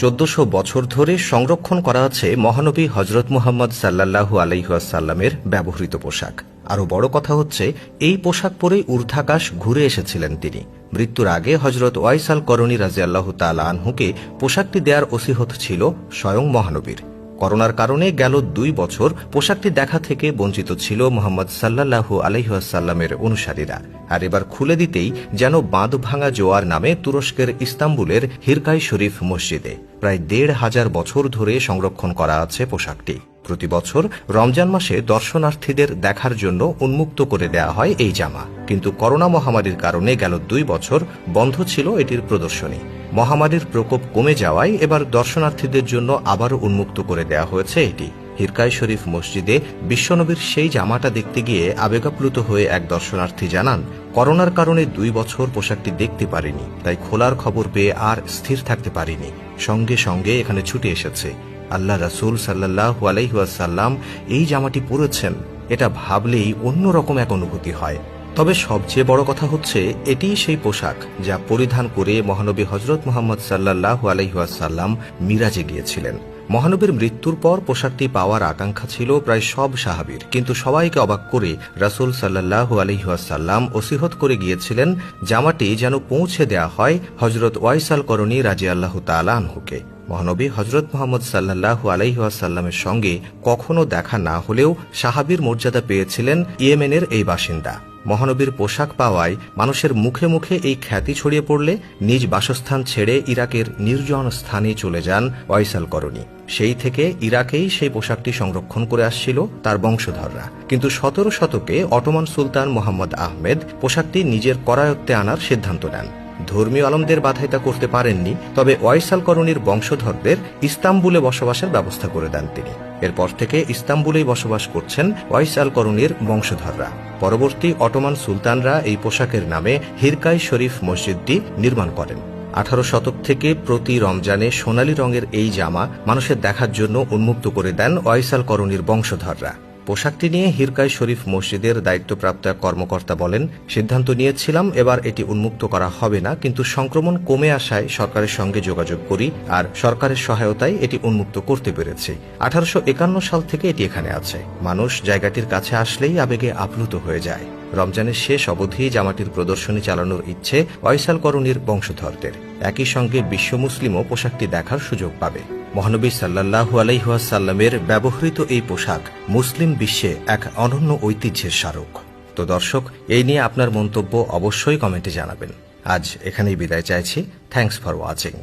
1400 বছর ধরে সংরক্ষণ করা আছে মহানবী হযরত মুহাম্মদ সাল্লাল্লাহু আলাইহি ওয়াসাল্লামের ব্যবহৃত পোশাক। আরও বড় কথা হচ্ছে, এই পোশাক পরেই ঊর্ধ্বাকাশ ঘুরে এসেছিলেন তিনি। মৃত্যুর আগে হযরত ওয়াইস আল করনী রাদিয়াল্লাহু তাআলা আনহুকে পোশাকটি দেওয়ার ওসিয়ত ছিল স্বয়ং মহানবীর। করোনার কারণে গেল 2 বছর পোশাকটি দেখা থেকে বঞ্চিত ছিল মুহাম্মদ সাল্লাল্লাহু আলাইহি ওয়াসাল্লামের অনুসারীরা। আর এবার খুলে দিতেই যেন বাঁধ ভাঙা জোয়ার নামে তুরস্কের ইস্তাম্বুলের হিরকাই শরীফ মসজিদে প্রায় ১৫০০ বছর ধরে সংরক্ষণ করা আছে পোশাকটি। প্রতি বছর রমজান মাসে দর্শনার্থীদের দেখার জন্য উন্মুক্ত করে দেয়া হয় এই জামা, কিন্তু করোনা মহামারীর কারণে গেল 2 বছর বন্ধ ছিল এটির প্রদর্শনী। মহামারীর প্রকোপ কমে যাওয়ায় এবার দর্শনার্থীদের জন্য আবারও উন্মুক্ত করে দেয়া হয়েছে এটি। হিরকাই শরীফ মসজিদে বিশ্বনবীর সেই জামাটা দেখতে গিয়ে আবেগাপ্লুত হয়ে এক দর্শনার্থী জানান, করোনার কারণে 2 বছর পোশাকটি দেখতে পারিনি, তাই খোলার খবর পেয়ে আর স্থির থাকতে পারিনি। সঙ্গে সঙ্গে এখানে ছুটে এসেছে। আল্লাহ রাসূল সাল্লাল্লাহু আলাইহি ওয়াসাল্লাম এই জামাটি পরেছেন, এটা ভাবলেই অন্যরকম এক অনুভূতি হয়। তবে সবচেয়ে বড় কথা হচ্ছে, এটিই সেই পোশাক যা পরিধান করে মহানবী হযরত মুহাম্মদ সাল্লাল্লাহু আলাইহি ওয়াসাল্লাম মিরাজে গিয়েছিলেন। মহানবীর মৃত্যুর পর পোশাকটি পাওয়ার আকাঙ্ক্ষা ছিল প্রায় সব সাহাবীর, কিন্তু সবাইকে অবাক করে রাসূল সাল্লাল্লাহু আলাইহি ওয়াসাল্লাম ওসিয়ত করে গিয়েছিলেন জামাটি যেন পৌঁছে দেয়া হয় হযরত ওয়াইস আল করনী রাদিয়াল্লাহু তাআলা আনহুকে। মহানবী হযরত মুহাম্মদ সাল্লাল্লাহু আলাইহি ওয়াসাল্লামের সঙ্গে কখনো দেখা না হলেও সাহাবীর মর্যাদা পেয়েছিলেন ইয়েমেনের এই বাসিন্দা। মহানবীর পোশাক পাওয়ায় মানুষের মুখে মুখে এই খ্যাতি ছড়িয়ে পড়লে নিজ বাসস্থান ছেড়ে ইরাকের নির্জন স্থানে চলে যান ওয়াইস আল করনী। সেই থেকে ইরাকেই সেই পোশাকটি সংরক্ষণ করে আসছিল তার বংশধররা, কিন্তু 17 শতকে অটোমান সুলতান মোহাম্মদ আহমেদ পোশাকটি নিজের করায়ত্তে আনার সিদ্ধান্ত নেন। ধর্মীয় আলমদের বাধাই তা করতে পারেননি, তবে ওয়াইস আল করনীর বংশধরদের ইস্তাম্বুলে বসবাসের ব্যবস্থা করে দেন তিনি। এরপর থেকে ইস্তাম্বুলেই বসবাস করছেন ওয়াইস আল করনীর বংশধররা। পরবর্তী অটোমান সুলতানরা এই পোশাকের নামে হিরকাই শরীফ মসজিদটি নির্মাণ করেন। 18 শতক থেকে প্রতি রমজানে সোনালী রঙের এই জামা মানুষের দেখার জন্য উন্মুক্ত করে দেন ওয়াইস আল করনীর বংশধররা। পোশাকটি নিয়ে হিরকাই শরীফ মসজিদের দায়িত্বপ্রাপ্ত কর্মকর্তা বলেন, সিদ্ধান্ত নিয়েছিলাম এবার এটি উন্মুক্ত করা হবে না, কিন্তু সংক্রমণ কমে আসায় সরকারের সঙ্গে যোগাযোগ করি আর সরকারের সহায়তায় এটি উন্মুক্ত করতে পেরেছি। 1851 সাল থেকে এটি এখানে আছে। মানুষ জায়গাটির কাছে আসলেই আবেগে আপ্লুত হয়ে যায়। রমজানের শেষ অবধি জামাটির প্রদর্শনী চালানোর ইচ্ছে ওয়াইস আল করনীর বংশধরদের। একই সঙ্গে বিশ্ব মুসলিমও পোশাকটি দেখার সুযোগ পাবে। মহানবী সাল্লাল্লাহু আলাইহি ওয়াসাল্লামের ব্যবহৃত এই পোশাক মুসলিম বিশ্বে এক অনন্য ঐতিহ্যের স্মারক। তো দর্শক, এই নিয়ে আপনার মন্তব্য অবশ্যই কমেন্টে জানাবেন। আজ এখানেই বিদায় চাইছি। Thanks for watching.